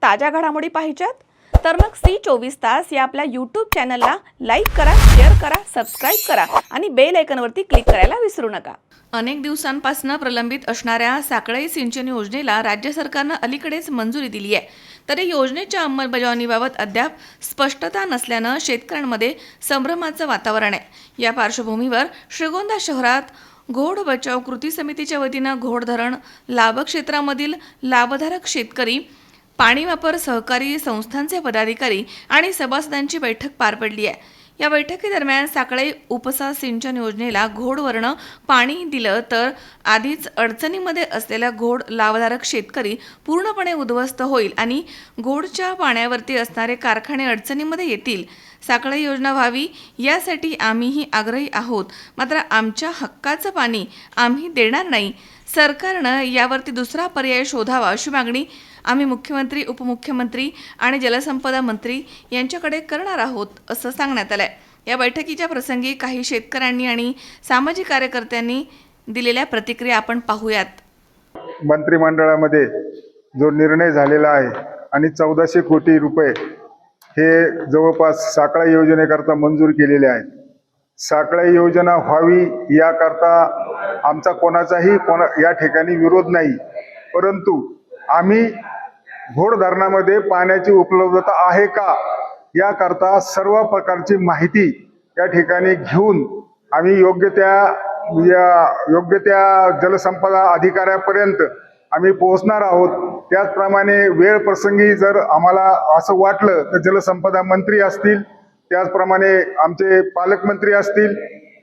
ताज्या घडामोडी पाहिजेत तर मग C24 तास या आपल्या YouTube चॅनलला लाईक करा, शेअर करा, सबस्क्राईब करा आणि बेल आयकॉनवरती क्लिक करायला विसरू नका। अनेक दिवसांपासून प्रलंबित असणाऱ्या साकळई सिंचन योजनेला राज्य सरकारने अलीकडेच मंजुरी दिली आहे। तरी योजनेच्या अंमलबजावणीबाबत अद्याप स्पष्टता नसल्याने शेतकऱ्यांमध्ये संभ्रमाचं वातावरण आहे। या पार्श्वभूमीवर श्रीगोंदा शहरात घोड बचाव कृती समितीच्या वतीने घोड धरण लाभ क्षेत्रामधील लाभधारक शेतकरी, पाणी वापर सहकारी संस्थांचे पदाधिकारी आणि सभासदांची बैठक पार पडली आहे। या बैठकीदरम्यान साकळई उपसा सिंचन योजनेला घोडवरनं पाणी दिलं तर आधीच अडचणीमध्ये असलेला घोड लाभधारक शेतकरी पूर्णपणे उद्ध्वस्त होईल आणि घोडच्या पाण्यावरती असणारे कारखाने अडचणीमध्ये येतील। साकळई योजना व्हावी यासाठी आम्हीही आग्रही आहोत, मात्र आमच्या हक्काचं पाणी आम्ही देणार नाही। सरकारनं यावरती दुसरा पर्याय शोधावा अशी मागणी आम्ही मुख्यमंत्री, उपमुख्यमंत्री आणि जलसंपदा मंत्री यांच्याकडे करणार आहोत असं सांगण्यात आलंय। या बैठकीच्या प्रसंगी काही शेतकऱ्यांनी आणि सामाजिक कार्यकर्त्यांनी दिलेल्या प्रतिक्रिया आपण पाहूयात। मंत्रिमंडळामध्ये जो निर्णय झालेला आहे आणि 1400 कोटी रुपये हे जवळपास साकळई योजनेकरता मंजूर केलेले आहेत। साकळई योजना व्हावी याकरता आमचा कोणाचाही या ठिकाणी विरोध नाही, परंतु आम्ही घोड धरणामध्ये पाण्याची उपलब्धता आहे का याकरता सर्व प्रकारची माहिती या ठिकाणी घेऊन आम्ही योग्य त्या जलसंपदा अधिकाऱ्यापर्यंत आम्ही पोहोचणार आहोत। त्याचप्रमाणे वेळ प्रसंगी जर आम्हाला असं वाटलं तर जलसंपदा मंत्री असतील, त्याचप्रमाणे आमचे पालकमंत्री असतील,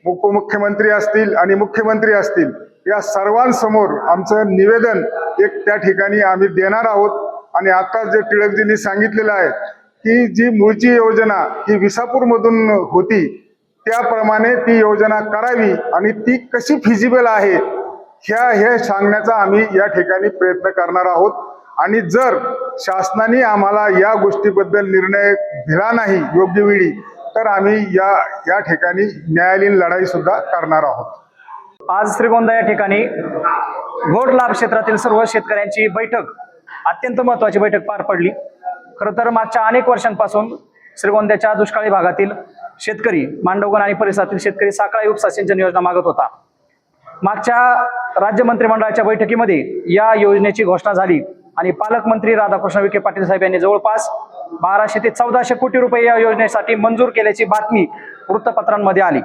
उपमुख्यमंत्री असतील आणि मुख्यमंत्री असतील, या सर्वांसमोर आमचं निवेदन एक त्या ठिकाणी आम्ही देणार आहोत। आणि आता जे टिळकजींनी सांगितलेलं आहे की जी मूळची योजना ही विसापूरमधून होती त्याप्रमाणे ती योजना करावी आणि ती कशी फिजिबल आहे हे सांगण्याचा आम्ही या ठिकाणी प्रयत्न करणार आहोत। आणि जर शासनाने आम्हाला या गोष्टीबद्दल निर्णय दिला नाही योग्य वेळी तर आम्ही या ठिकाणी न्यायालयीन लढाई सुद्धा करणार आहोत। आज श्रीगोंदा या ठिकाणी घोड लाभ क्षेत्रातील सर्व शेतकऱ्यांची बैठक, अत्यंत महत्त्वाची बैठक पार पडली। खरं तर मागच्या अनेक वर्षांपासून श्रीगोंद्याच्या दुष्काळी भागातील शेतकरी, मांडवगण आणि परिसरातील शेतकरी साकळई उपसा सिंचन योजना मागत होता। मागच्या राज्य मंत्रिमंडळाच्या बैठकीमध्ये या योजनेची घोषणा झाली आणि पालकमंत्री राधाकृष्ण विखे पाटील साहेब यांनी जवळपास 1200 ते 1400 कोटी रुपये या योजनेसाठी मंजूर केल्याची बातमी वृत्तपत्रांमध्ये आली।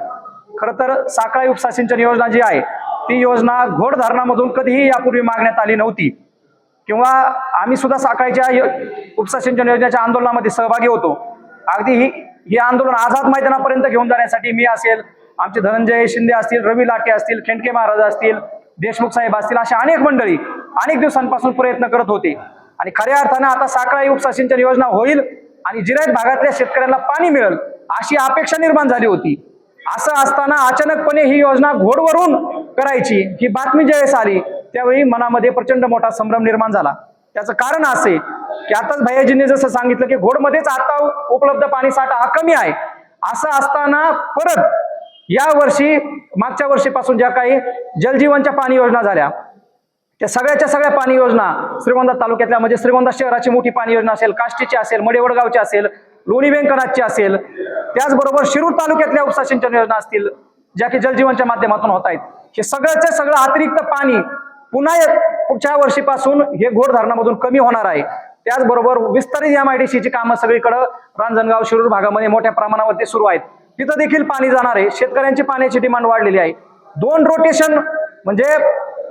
खरं तर साकळई उपसा सिंचन योजना जी आहे ती योजना घोड धरणामधून कधीही यापूर्वी मागण्यात आली नव्हती किंवा आम्ही सुद्धा साकळईच्या उपसा सिंचन योजनेच्या आंदोलनामध्ये सहभागी होतो। अगदी ही आंदोलन आझाद मैदानापर्यंत घेऊन जाण्यासाठी मी असेल, आमचे धनंजय शिंदे असतील, रवी लाटे असतील, खेंडके महाराज असतील, देशमुख साहेब असतील, अशा अनेक मंडळी अनेक दिवसांपासून प्रयत्न करत होते। आणि खऱ्या अर्थानं आता साकळई उपसा सिंचन योजना होईल आणि जिरायत भागातल्या शेतकऱ्यांना पाणी मिळेल अशी अपेक्षा निर्माण झाली होती। असं असताना अचानकपणे ही योजना घोडवरून करायची ही बातमी ज्यावेळेस आली त्यावेळी मनामध्ये प्रचंड मोठा संभ्रम निर्माण झाला। त्याचं कारण असे की आताच भैयाजींनी जसं सांगितलं की घोडमध्येच आता उपलब्ध पाणी साठा हा कमी आहे। असं असताना परत या वर्षी, मागच्या वर्षीपासून ज्या काही जलजीवनच्या पाणी योजना झाल्या त्या सगळ्याच्या सगळ्या पाणी योजना श्रीगोंदा तालुक्यातल्या, म्हणजे श्रीगोंदा शहराची मोठी पाणी योजना असेल, काष्टीची असेल, मडेवडगावची असेल, लोणी व्यंकनाथची असेल, त्याचबरोबर शिरूर तालुक्यातल्या उपसा सिंचन योजना असतील ज्या की जलजीवनच्या माध्यमातून होत आहेत, हे सगळंच सगळं अतिरिक्त पाणी पुन्हा पुढच्या वर्षीपासून हे घोड धरणामधून कमी होणार आहे। त्याचबरोबर विस्तारित MIDC ची कामं सगळीकडे रांजणगाव, शिरूर भागामध्ये मोठ्या प्रमाणावरती सुरू आहेत, तिथं देखील पाणी जाणार आहे। शेतकऱ्यांची पाण्याची डिमांड वाढलेली आहे। 2 रोटेशन, म्हणजे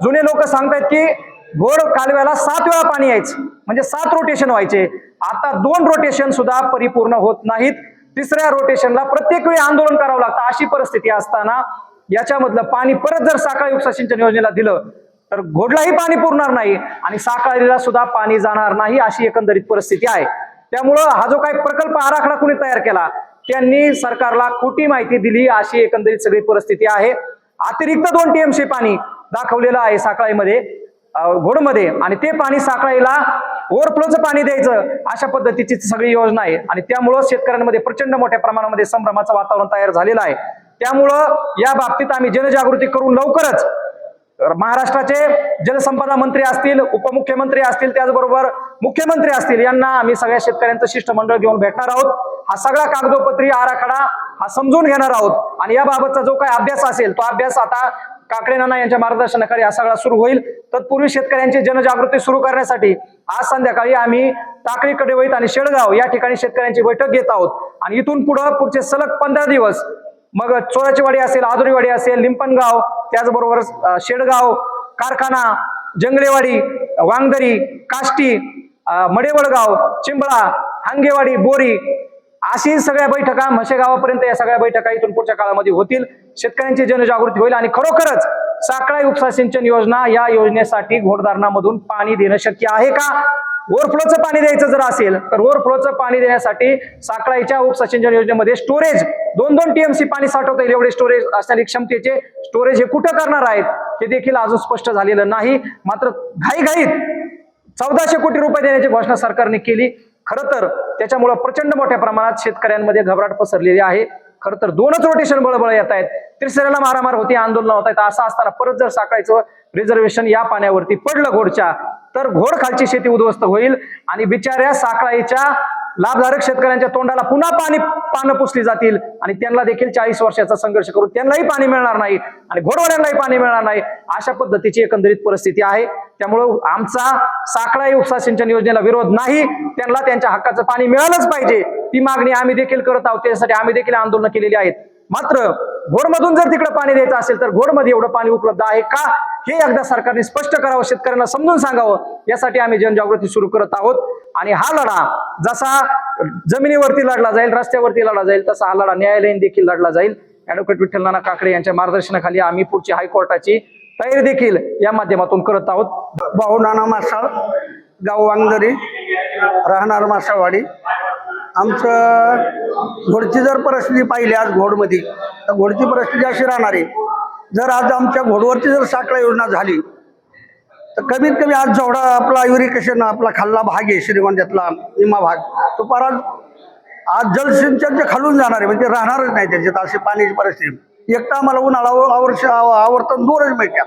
जुने लोक सांगतायत की घोड कालव्याला 7 वेळा पाणी यायचं, म्हणजे 7 रोटेशन व्हायचे। आता 2 रोटेशन सुद्धा परिपूर्ण होत नाहीत। 3ऱ्या रोटेशनला प्रत्येक वेळी आंदोलन करावं लागतं। अशी परिस्थिती असताना याच्यामधलं पाणी परत जर साकळई उपसा सिंचन योजनेला दिलं तर घोडलाही पाणी पुरणार नाही आणि साकळीला सुद्धा पाणी जाणार नाही, अशी एकंदरीत परिस्थिती आहे। त्यामुळं हा जो काही प्रकल्प आराखडा कुणी तयार केला त्यांनी सरकारला खोटी माहिती दिली, अशी एकंदरीत सगळी परिस्थिती आहे। अतिरिक्त 2 TMC पाणी दाखवलेलं आहे साकळीमध्ये, घोडमध्ये, आणि ते पाणी साकळीला ओव्हरफ्लोचं पाणी द्यायचं अशा पद्धतीची सगळी योजना आहे। आणि त्यामुळं शेतकऱ्यांमध्ये प्रचंड मोठ्या प्रमाणामध्ये संभ्रमाचं वातावरण तयार झालेलं आहे। त्यामुळं या बाबतीत आम्ही जनजागृती करून लवकरच महाराष्ट्राचे जलसंपदा मंत्री असतील, उपमुख्यमंत्री असतील, त्याचबरोबर मुख्यमंत्री असतील यांना आम्ही सगळ्या शेतकऱ्यांचं शिष्टमंडळ घेऊन भेटणार आहोत. हा सगळा कागदोपत्री आराखडा हा समजून घेणार आहोत आणि याबाबतचा जो काही अभ्यास असेल तो अभ्यास आता काकडे नाना यांच्या मार्गदर्शनाखाली हा सगळा सुरू होईल. तत्पूर्वी शेतकऱ्यांची जनजागृती सुरू करण्यासाठी आज संध्याकाळी आम्ही टाकळी, कडेवईत आणि शेडगाव या ठिकाणी शेतकऱ्यांची बैठक घेत आहोत आणि इथून पुढचे सलग 15 दिवस मग चोराचीवाडी असेल, आदुरीवाडी असेल, लिंपणगाव, त्याचबरोबर शेडगाव, कारखाना, जंगलेवाडी, वांगदरी, काष्टी, मडेवळगाव, चिंबळा, हांगेवाडी, बोरी अशी सगळ्या बैठका म्हशेगावापर्यंत या सगळ्या बैठका इथून पुढच्या काळामध्ये होतील. शेतकऱ्यांची जनजागृती होईल आणि खरोखरच साखळा उपसा सिंचन योजना या योजनेसाठी घोडधारणामधून पाणी देणं शक्य आहे का? ओव्हरफ्लोचं पाणी द्यायचं जर असेल तर ओव्हरफ्लोचं पाणी देण्यासाठी साखळाईच्या उपसा सिंचन योजनेमध्ये स्टोरेज 2-2 TMC पाणी साठवता येईल एवढे स्टोरेज असणारी क्षमतेचे स्टोरेज हे कुठं करणार आहेत हे देखील अजून स्पष्ट झालेलं नाही. मात्र घाईघाईत 1400 कोटी रुपये देण्याची घोषणा सरकारने केली. खरं तर त्याच्यामुळे प्रचंड मोठ्या प्रमाणात शेतकऱ्यांमध्ये घबराट पसरलेली आहे. खरं तर 2च रोटेशन बळबळ येत आहेत, तिसऱ्याला मारामार होती, आंदोलन होत आहेत. असं असताना परत जर साखळायचं रिझर्वेशन या पाण्यावरती पडलं घोडच्या तर घोड खालची शेती उद्ध्वस्त होईल आणि बिचाऱ्या साखळाईच्या लाभधारक शेतकऱ्यांच्या तोंडाला पुन्हा पानं पुसली जातील आणि त्यांना देखील 40 वर्षाचा संघर्ष करून त्यांनाही पाणी मिळणार नाही आणि घोडवाल्यांनाही पाणी मिळणार नाही. अशा पद्धतीची एकंदरीत परिस्थिती आहे. त्यामुळं आमचा साखळाई उपसा सिंचन योजनेला विरोध नाही. त्यांना त्यांच्या हक्काचं पाणी मिळालंच पाहिजे ती मागणी आम्ही देखील करत आहोत. त्यासाठी आम्ही देखील आंदोलन केलेली आहेत. मात्र घोडमधून जर तिकडे पाणी द्यायचं असेल तर घोडमध्ये एवढं पाणी उपलब्ध आहे का हे एकदा सरकारने स्पष्ट करावं, शेतकऱ्यांना समजून सांगावं. यासाठी आम्ही जनजागृती सुरू करत आहोत आणि हा लढा जसा जमिनीवरती लढला जाईल, रस्त्यावरती लढला जाईल, तसा हा लढा न्यायालयीन देखील लढला जाईल. ॲडव्होकेट विठ्ठल नाना काकडे यांच्या मार्गदर्शनाखाली आम्ही पुढची हायकोर्टाची तयारी देखील या माध्यमातून करत आहोत. भाऊ नाना मासाळ, गाव वांगदरी, राहणार मासाळवाडी. आमचं घोडची जर परिस्थिती पाहिली आज घोडमध्ये तर घोडची परिस्थिती अशी राहणार आहे. जर आज आमच्या घोडवरची जर साखळा योजना झाली तर कमीत कमी आज जेवढा आपला युरिकेशन आपला खाल्ला भाग आहे श्रीगोंद्यातला निमा भाग तो परत आज जलसिंचनच्या खालून जाणार आहे, म्हणजे राहणारच नाही त्याच्यात अशी पाण्याची परिस्थिती. एक तर आम्हाला उन्हाळा आवर्तन 2च मिळत्या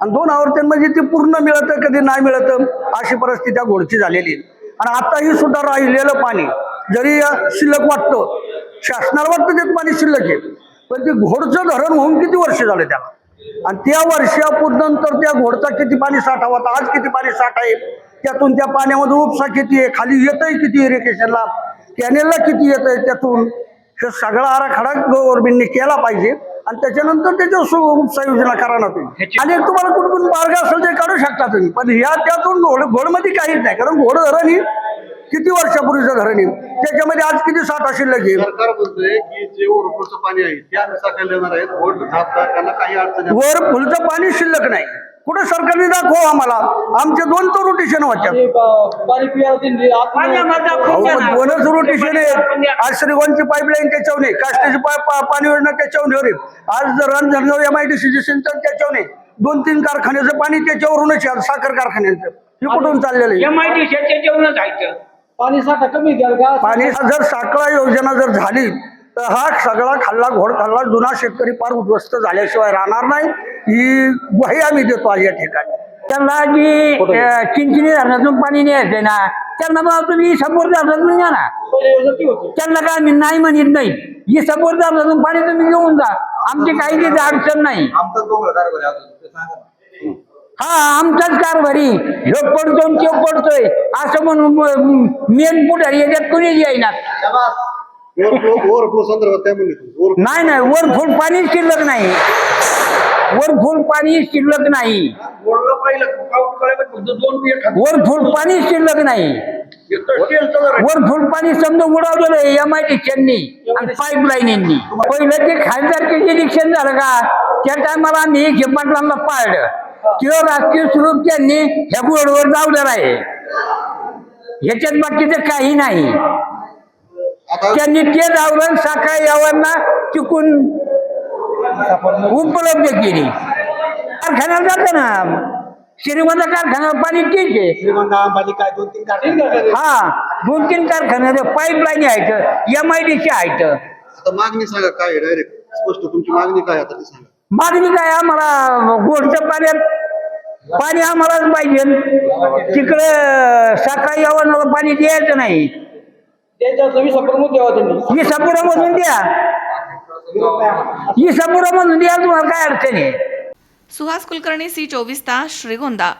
आणि 2 आवर्तनमध्ये ती पूर्ण मिळतं कधी नाही मिळतं अशी परिस्थिती त्या घोडची झालेली आहे. आणि आताही सुद्धा राहिलेलं पाणी जरी शिल्लक वाटतं, शासनाला वाटतं त्यात पाणी शिल्लक आहे, पण ते घोडचं धरण होऊन किती वर्ष झाले त्याला आणि त्या वर्षापूर्नंतर त्या घोडचा किती पाणी साठा होता, आज किती पाणी साठा आहे, त्यातून त्या पाण्यामधून उपसा किती आहे, खाली येतंय किती इरिगेशनला, कॅनेलला किती येतंय, त्यातून हे सगळा आराखडा गव्हर्नमेंटने केला पाहिजे आणि त्याच्यानंतर त्याच्या उपसा योजना करा ना तुम्ही. आणि तुम्हाला कुठून मार्ग असेल ते काढू शकता तुम्ही, पण ह्या त्यातून घोडमध्ये काहीच नाही. कारण घोड धरण ही किती वर्षापूर्वीचं धरण आहे, त्याच्यामध्ये आज किती साठा शिल्लक आहे. सरकार बोलतोय की जे ओरफोचं पाणी आहे ते आम्ही साकायला देणार आहेत. घोड झापतात त्यांना काही अडचण वर फुलचं पाणी शिल्लक नाही. कुठं सरकारने दाखव आम्हाला. आमचे 2 तर रोटेशन होत्या, 2च रोटेशन आहेत. आज श्रीगोंदची पाईपलाईन त्याच्यावणे, काष्टाची पाणी योजना त्याच्यावर, आज रणधरगाव MIDC सेंटर त्याच्यावणे, 2-3 कारखान्याचं पाणी त्याच्यावरूनच आहे. साखर कारखान्यांचं हे कुठून चाललेलं आहे. पाणी साठा कमी द्याल का? पाणी जर साखळा योजना जर झाली तर हा सगळा खाल्ला घोड खाल्ला जुना शेतकरी फार उद्ध्वस्त झाल्याशिवाय राहणार नाही, ही ग्वाही आम्ही देतो आज या ठिकाणी. त्यांना जी चिंचणी धरणातून पाणी न्यायचंय ना, त्यांना मग तुम्ही सपोर्ट धरणातून घ्या ना. त्यांना काय मी नाही म्हणत नाही, ही सपोर्ट धरणातून पाणी तुम्ही घेऊन जा, आमची काही तिथे अडचण नाही. हा आमचाच कारभारी ह्यो पडतो तो पडतोय असं म्हणून मेन पुढारी याच्यात कोणी येईना. ओव्हरफ्लो संदर्भात काय म्हणले? नाही वर फुल पाणी शिल्लक नाही, वर फुल पाणी शिल्लक नाही, वर फुल पाणी शिल्लक नाही. वर फुल पाणी समजा उडवलेलं आहे MIDCनी आणि पाईपलाईनींनी. पहिलं ते खासदारचे इलेक्शन झालं का त्या टायमाला आम्ही खेपाटलांना पाळलं किंवा राजकीय स्वरूप त्यांनी ह्या बोर्डवर लावलेलं आहे. ह्याच्यात बाकीचं काही नाही. त्यांनी ते लावलं साखळा यावरना चुकून उपलब्ध केली. कारखान्याला जातं ना, श्रीगोंदा कारखान्यावर पाणी ठीक आहे. हा 2-3 कारखान्याचे पाईपलाईन आहेत, MIDC आहेत. आता मागणी सांगा काय डायरेक्ट स्पष्ट तुमची मागणी काय आता ते सांगा. मागणी काय आम्हाला घोडच्या पाण्यात पाणी आम्हालाच पाहिजे. तिकडं सकाळी यावं पाणी द्यायचं नाही. ही सपुरामधून द्या, ही सपुरामधून द्या, तुम्हाला काय अडचण आहे. सुहास कुलकर्णी, सी 24 तास, श्रीगोंदा.